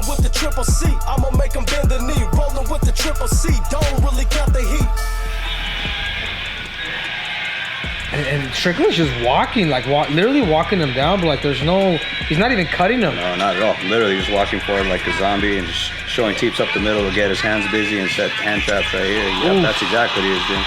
Rolling with the triple C, I'ma make him bend the knee. Rolling with the triple C, don't really count the heat. And Strickland's just walking, like literally walking him down, but like he's not even cutting him. No, not at all. Literally just walking forward like a zombie and just showing teeps up the middle to get his hands busy and set hand traps right here. Yep, that's exactly what he was doing.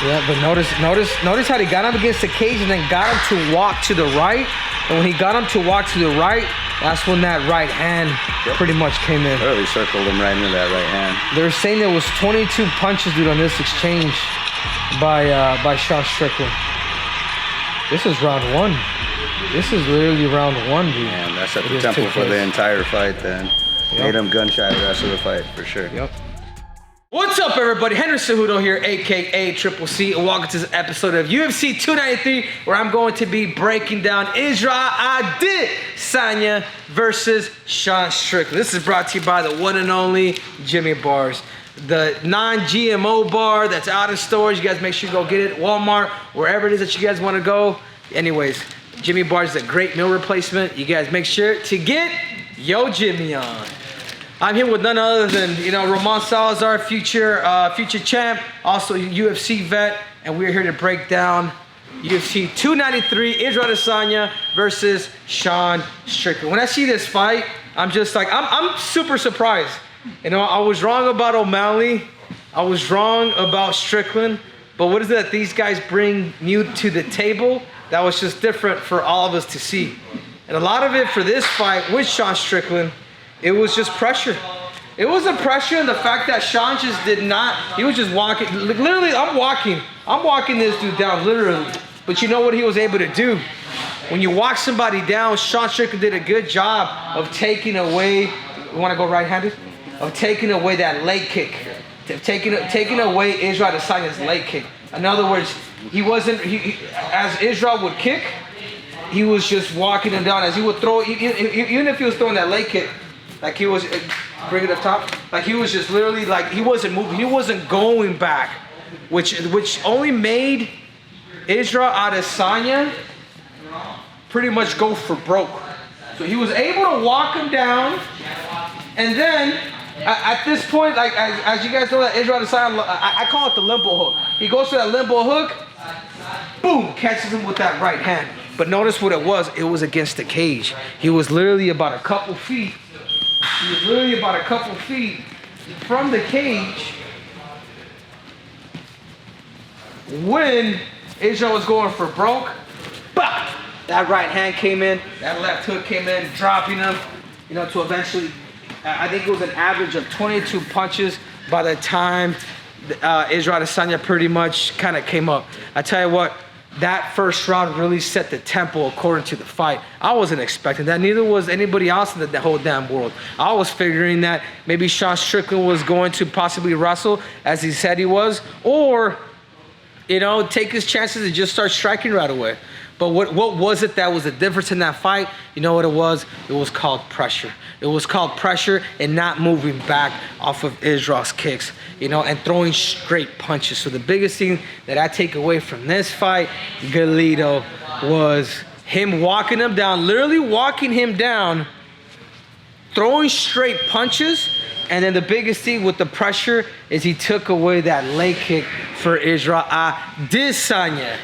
Yeah, but notice how he got him against the cage and then got him to walk to the right. And when he got him to walk to the right, that's when that right hand pretty much came in. Literally circled him right into that right hand. They're saying there was 22 punches, dude, on this exchange by Sean Strickland. This is round one. This is literally round one, dude. Man, that set the tempo for the entire fight then. Made him gun shy the rest of the fight, for sure. Yep. What's up, everybody? Henry Cejudo here, a.k.a. Triple C, and welcome to this episode of UFC 293, where I'm going to be breaking down Israel Adesanya versus Sean Strickland. This is brought to you by the one and only Jimmy Bars, the non-GMO bar that's out in stores. You guys make sure you go get it at Walmart, wherever it is that you guys want to go. Anyways, Jimmy Bars is a great meal replacement. You guys make sure to get Yo Jimmy on. I'm here with none other than, Ramon Salazar, future champ, also UFC vet, and we're here to break down UFC 293, Israel Adesanya versus Sean Strickland. When I see this fight, I'm just like, I'm super surprised. I was wrong about O'Malley. I was wrong about Strickland. But what is it that these guys bring new to the table that was just different for all of us to see? And a lot of it for this fight with Sean Strickland, it was just pressure. It was a pressure and the fact that Sean just did not, he was just walking. Literally, I'm walking this dude down, literally. But you know what he was able to do? When you walk somebody down, Sean Strickland did a good job of taking away, you want to go right-handed? Of taking away that leg kick. Taking away Israel Adesanya's leg kick. In other words, as Israel would kick, he was just walking him down. As he would throw, even if he was throwing that leg kick, like he was, bring it up top, like he was just literally like, he wasn't moving, he wasn't going back, which only made Israel Adesanya pretty much go for broke. So he was able to walk him down, and then at this point, like as you guys know, that Israel Adesanya, I call it the limbo hook. He goes for that limbo hook, boom, catches him with that right hand. But notice what it was against the cage. He was literally about a couple feet. He was literally about a couple feet from the cage when Israel was going for broke. Bah! That right hand came in, that left hook came in, dropping him, to eventually, I think it was an average of 22 punches by the time Israel Adesanya pretty much kind of came up. I tell you what, that first round really set the tempo according to the fight. I wasn't expecting that. Neither was anybody else in the whole damn world. I was figuring that maybe Sean Strickland was going to possibly wrestle as he said he was, or, take his chances and just start striking right away. But what was it that was the difference in that fight? You know what it was? It was called pressure. It was called pressure and not moving back off of Israel's kicks, and throwing straight punches. So the biggest thing that I take away from this fight, Galito, was him walking him down, literally walking him down, throwing straight punches. And then the biggest thing with the pressure is he took away that leg kick for Israel Adesanya.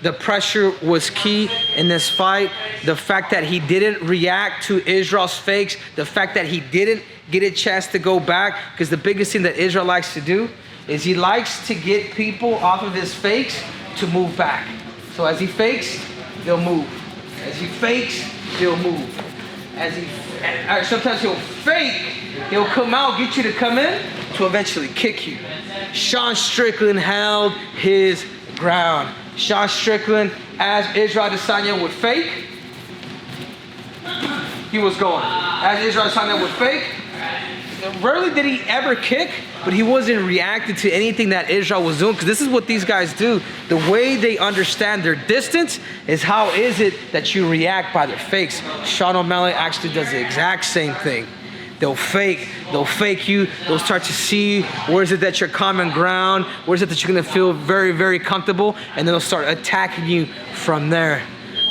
The pressure was key in this fight. The fact that he didn't react to Israel's fakes, the fact that he didn't get a chance to go back, because the biggest thing that Israel likes to do is he likes to get people off of his fakes to move back. So as he fakes, they'll move. As he fakes, they'll move. Sometimes he'll fake, he'll come out, get you to come in to eventually kick you. Sean Strickland held his ground. Sean Strickland, as Israel Adesanya would fake, he was going. As Israel Adesanya would fake, rarely did he ever kick, but he wasn't reacting to anything that Israel was doing, because this is what these guys do. The way they understand their distance is how is it that you react by their fakes. Sean O'Malley actually does the exact same thing. They'll fake you, they'll start to see where is it that you're common ground, where is it that you're gonna feel very, very comfortable, and then they'll start attacking you from there.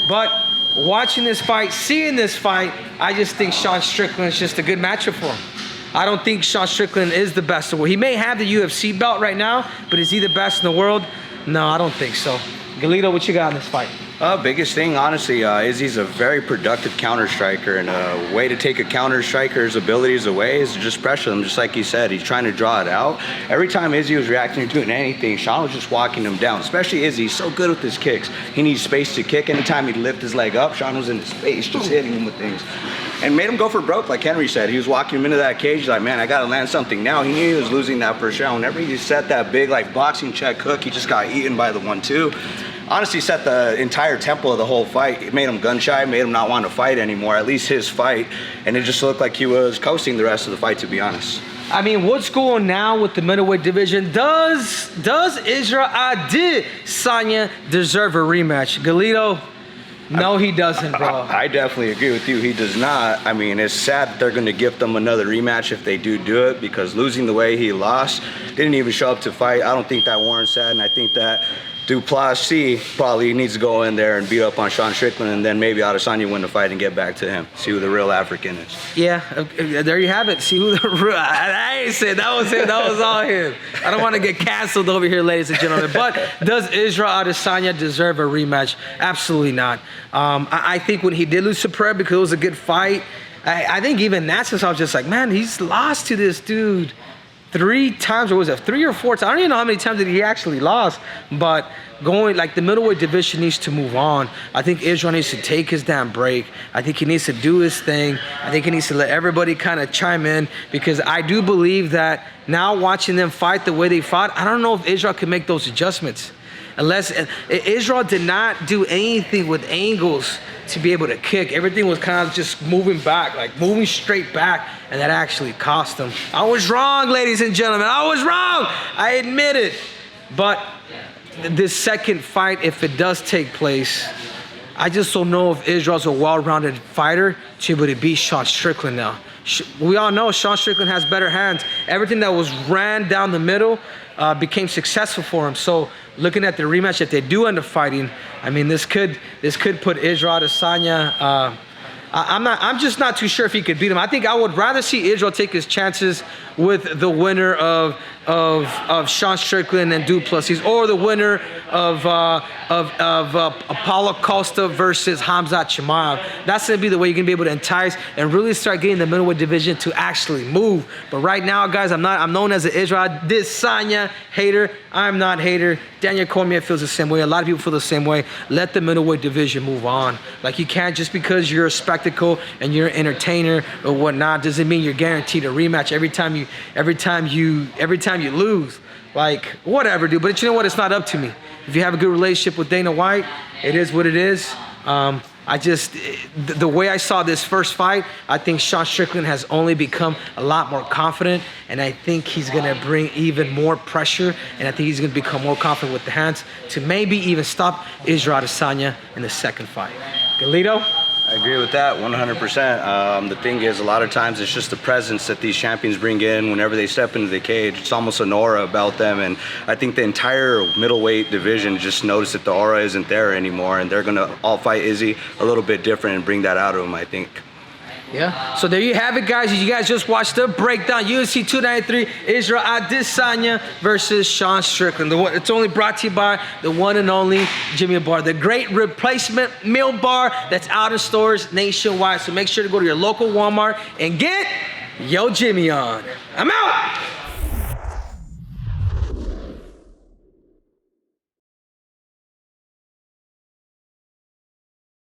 But watching this fight, seeing this fight, I just think Sean Strickland is just a good matchup for him. I don't think Sean Strickland is the best in the world. He may have the UFC belt right now, but is he the best in the world? No, I don't think so. Galito, what you got in this fight? Biggest thing, honestly, Izzy's a very productive counter striker, and a way to take a counter striker's abilities away is to just pressure them, just like you said. He's trying to draw it out. Every time Izzy was reacting to doing anything, Sean was just walking him down, especially Izzy. He's so good with his kicks. He needs space to kick. Anytime he'd lift his leg up, Sean was in his face, just hitting him with things. And made him go for broke, like Henry said. He was walking him into that cage, he's like, man, I gotta land something now. He knew he was losing that first round. Whenever he set that big, like, boxing check hook, he just got eaten by the 1-2. Honestly, set the entire tempo of the whole fight. It made him gun shy, made him not want to fight anymore, at least his fight. And it just looked like he was coasting the rest of the fight, to be honest. I mean, what's going now with the middleweight division? Does Israel Adesanya deserve a rematch? Galito? No, he doesn't, bro. I definitely agree with you. He does not. I mean, it's sad that they're going to gift them another rematch if they do it, because losing the way he lost, didn't even show up to fight. I don't think that warrants that, and I think that Duplessis probably needs to go in there and beat up on Sean Strickland, and then maybe Adesanya win the fight and get back to him. See who the real African is. Yeah, there you have it. See who the real... I ain't saying that was him. That was all him. I don't want to get canceled over here, ladies and gentlemen. But does Israel Adesanya deserve a rematch? Absolutely not. I think when he did lose to Pereira because it was a good fight, I think even that since I was just like, man, he's lost to this dude 3 times, or was it 3 or 4 times? I don't even know how many times that he actually lost, but going, like, the middleweight division needs to move on. I think Israel needs to take his damn break. I think he needs to do his thing. I think he needs to let everybody kind of chime in, because I do believe that now watching them fight the way they fought, I don't know if Israel can make those adjustments. Unless Israel did not do anything with angles to be able to kick. Everything was kind of just moving back, like moving straight back, and that actually cost him. I was wrong, ladies and gentlemen. I was wrong. I admit it. But this second fight, if it does take place, I just don't know if Israel's a well-rounded fighter to be able to beat Sean Strickland now. We all know Sean Strickland has better hands. Everything that was ran down the middle became successful for him. So looking at the rematch, if they do end up fighting, I mean, this could put Israel Adesanya. I'm just not too sure if he could beat him. I think I would rather see Israel take his chances with the winner of Sean Strickland and Duplessis, or the winner of Apollo Costa versus Hamzat Chimaev. That's gonna be the way you're gonna be able to entice and really start getting the middleweight division to actually move. But right now, guys, I'm known as an Israel Adesanya hater. I'm not hater. Daniel Cormier feels the same way. A lot of people feel the same way. Let the middleweight division move on. Like, you can't, just because you're a spectacle and you're an entertainer or whatnot, doesn't mean you're guaranteed a rematch every time you lose. Like, whatever, dude. But you know what? It's not up to me. If you have a good relationship with Dana White, it is what it is. The way I saw this first fight, I think Sean Strickland has only become a lot more confident, and I think he's gonna bring even more pressure, and I think he's gonna become more confident with the hands to maybe even stop Israel Adesanya in the second fight. Galito? I agree with that 100%. The thing is, a lot of times it's just the presence that these champions bring in whenever they step into the cage. It's almost an aura about them, and I think the entire middleweight division just noticed that the aura isn't there anymore, and they're gonna all fight Izzy a little bit different and bring that out of him, I think. Yeah. So there you have it, guys. You guys just watched the breakdown. UFC 293, Israel Adesanya versus Sean Strickland. It's only brought to you by the one and only Jimmy Bar, the great replacement meal bar that's out in stores nationwide. So make sure to go to your local Walmart and get Yo Jimmy on. I'm out.